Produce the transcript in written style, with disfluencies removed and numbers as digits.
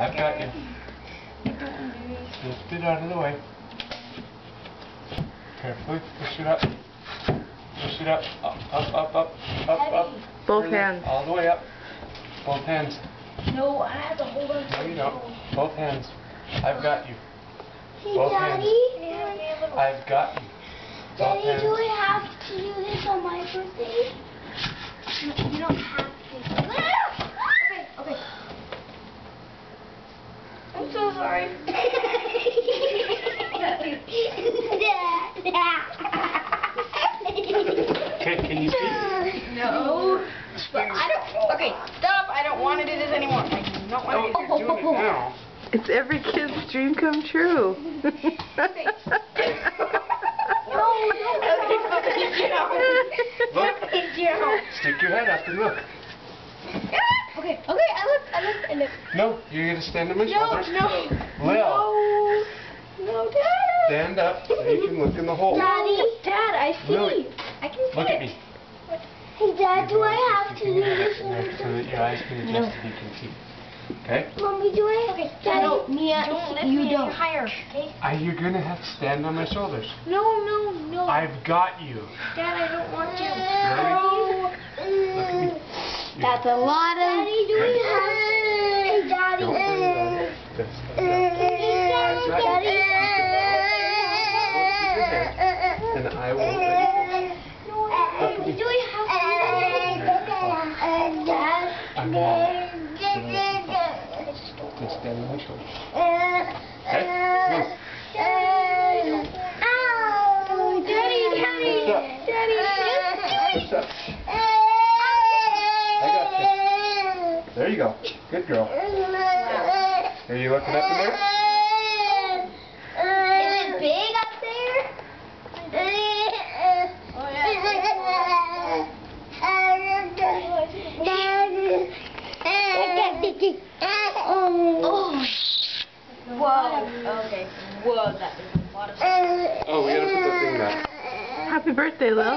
I've got you. Lift it out of the way. Carefully. Push it up. Push it up. Up. Both Further. hands. All the way up. Both hands. No, I have to hold on. No, you don't. Both hands. I've got you. Hey, Both Daddy. hands. I've got you. Both Daddy, hands. do I have to do this on my birthday? You don't have to. Okay. I'm so sorry. Okay, can you see? No. But I don't. Okay, stop. I don't want to do this anymore. I do not want to do You're doing it now. It's every kid's dream come true. Okay. Look. Stick your head up and look. Okay, I look. No, you're going to stand on my shoulders. No, Lil, Dad. stand up so you can look in the hole. Daddy. Dad, I see. Lily, I can see look it. at me. Hey, Dad, do I have to Keep do your head this up in there so that your eyes can adjust and you can see. Okay? Mommy, do I? Okay, Daddy, no, Mia, don't lift you me don't. any higher, okay? You're going to have to stand on my shoulders. No. I've got you. Dad, I don't want to. Really? Look at me. That's a lot of. Daddy, do we have? Hey, Daddy. Don't worry about it. Just I've got Daddy. you. Keep your head, and I won't let you fall. Look at me. Do we have to? Dad. I'm going to just stand on my shoulders. Okay? Move. Ow! Daddy. Push up. I got you. There you go. Good girl. Are you looking up in there? Is it big up there? Oh, yeah. Oh. Whoa. Okay. Whoa, that is a lot of stuff. Oh, we gotta put the thing back. Happy birthday, Lil.